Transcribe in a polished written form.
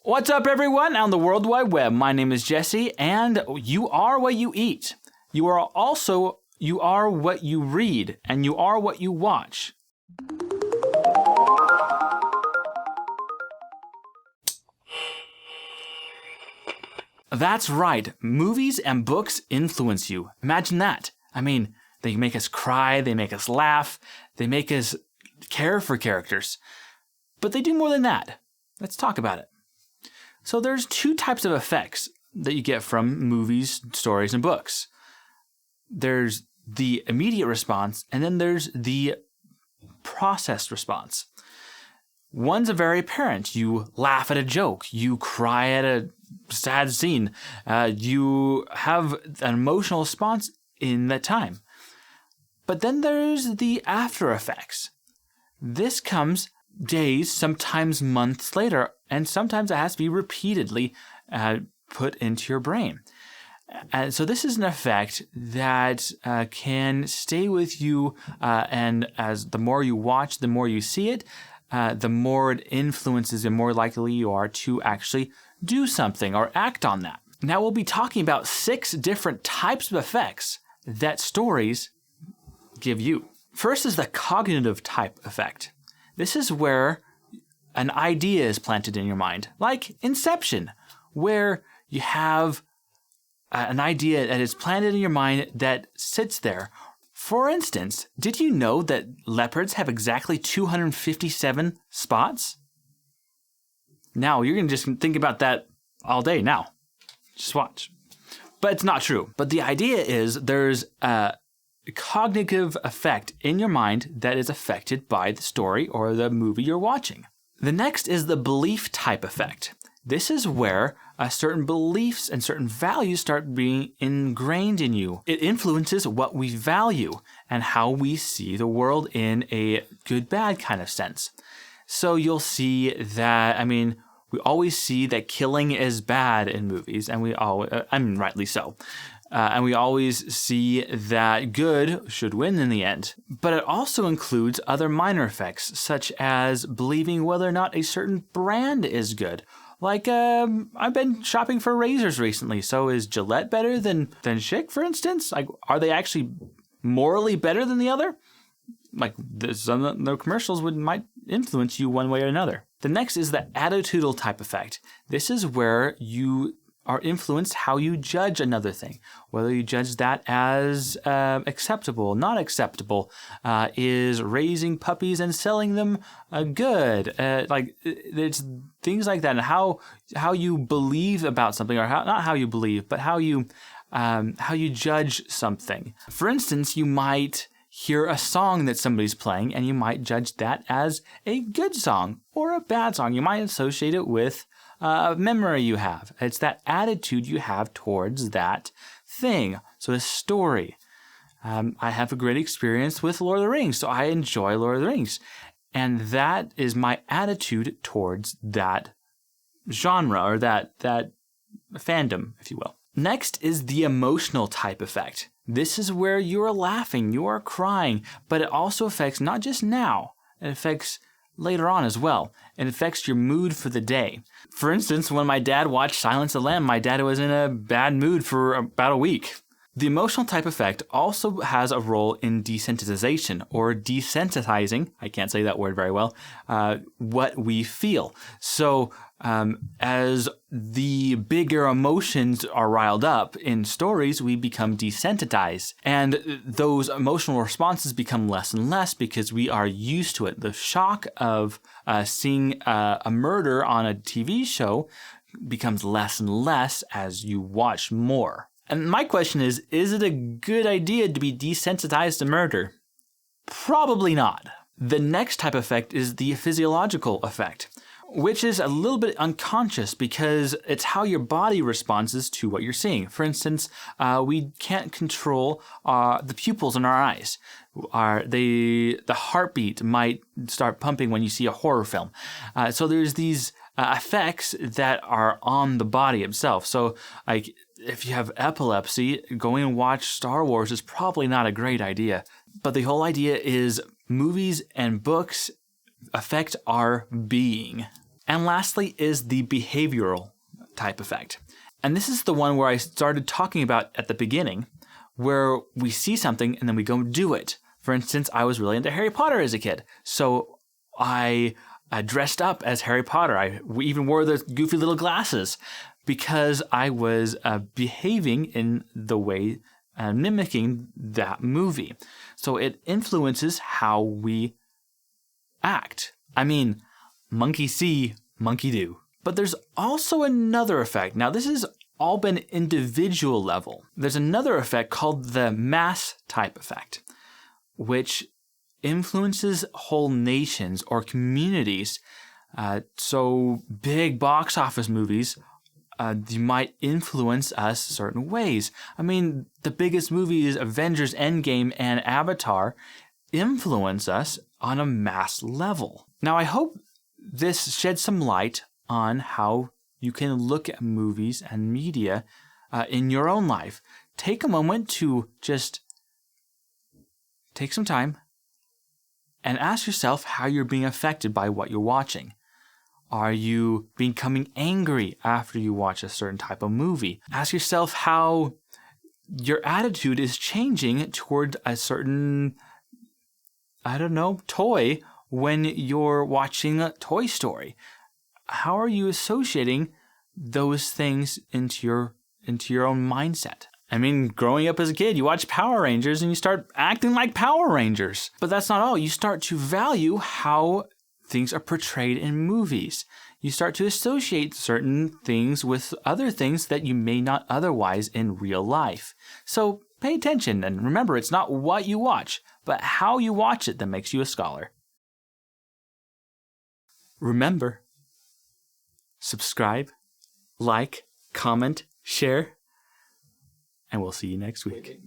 What's up, everyone, on the World Wide Web? My name is Jesse, and you are what you eat. You are what you read, and you are what you watch. That's right. Movies and books influence you. Imagine that. I mean, they make us cry, they make us laugh, they make us care for characters. But they do more than that. Let's talk about it. So there's two types of effects that you get from movies, stories, and books. There's the immediate response, and then there's the processed response. One's very apparent. You laugh at a joke. You cry at a sad scene. You have an emotional response in that time. But then there's the after effects. This comes days, sometimes months later, and sometimes it has to be repeatedly put into your brain. And so this is an effect that can stay with you, and as the more you watch, the more you see it, the more it influences and more likely you are to actually do something or act on that. Now we'll be talking about 6 different types of effects that stories give you. First is the cognitive type effect. This is where an idea is planted in your mind, like Inception, where you have an idea that is planted in your mind that sits there. For instance, did you know that leopards have exactly 257 spots? Now, you're going to just think about that all day now. Just watch. But it's not true. But the idea is there's a cognitive effect in your mind that is affected by the story or the movie you're watching. The next is the belief type effect. This is where certain beliefs and certain values start being ingrained in you. It influences what we value and how we see the world in a good-bad kind of sense. So you'll see that, we always see that killing is bad in movies, and rightly so. And we always see that good should win in the end. But it also includes other minor effects, such as believing whether or not a certain brand is good. Like, I've been shopping for razors recently, so is Gillette better than Schick, for instance? Like, are they actually morally better than the other? Like, some of the commercials might influence you one way or another. The next is the attitudinal type effect. This is where you are influenced how you judge another thing, whether you judge that as acceptable, not acceptable, is raising puppies and selling them good, there's things like that, and how you believe about something, or not how you believe, but how you judge something. For instance, you might hear a song that somebody's playing, and you might judge that as a good song or a bad song. You might associate it with memory you have. It's that attitude you have towards that thing. So a story. I have a great experience with Lord of the Rings, so I enjoy Lord of the Rings. And that is my attitude towards that genre, or that fandom, if you will. Next is the emotional type effect. This is where you are laughing, you are crying, but it also affects not just now, it affects later on as well. It affects your mood for the day. For instance, when my dad watched Silence of the Lambs, my dad was in a bad mood for about a week. The emotional type effect also has a role in desensitization, or desensitizing, I can't say that word very well, what we feel. So as the bigger emotions are riled up in stories, we become desensitized. And those emotional responses become less and less because we are used to it. The shock of seeing a murder on a TV show becomes less and less as you watch more. And my question is it a good idea to be desensitized to murder? Probably not. The next type of effect is the physiological effect, which is a little bit unconscious because it's how your body responds to what you're seeing. For instance, we can't control the pupils in our eyes. The heartbeat might start pumping when you see a horror film. So there's these effects that are on the body itself. So like, if you have epilepsy, going and watch Star Wars is probably not a great idea. But the whole idea is movies and books affect our being. And lastly is the behavioral type effect. And this is the one where I started talking about at the beginning, where we see something and then we go do it. For instance, I was really into Harry Potter as a kid. So I dressed up as Harry Potter. I even wore the goofy little glasses because I was behaving in the way, mimicking that movie. So it influences how we act. I mean, monkey see, monkey do. But there's also another effect. Now, this has all been individual level. There's another effect called the mass type effect, which influences whole nations or communities. So big box office movies, you might influence us certain ways. I mean, the biggest movies, Avengers Endgame and Avatar, influence us on a mass level. Now, I hope this sheds some light on how you can look at movies and media in your own life. Take a moment to just take some time and ask yourself how you're being affected by what you're watching. Are you becoming angry after you watch a certain type of movie? Ask yourself how your attitude is changing toward a certain, toy when you're watching Toy Story. How are you associating those things into your own mindset? I mean, growing up as a kid, you watch Power Rangers and you start acting like Power Rangers. But that's not all. You start to value how things are portrayed in movies. You start to associate certain things with other things that you may not otherwise in real life. So pay attention and remember, it's not what you watch, but how you watch it that makes you a scholar. Remember, subscribe, like, comment, share, and we'll see you next week.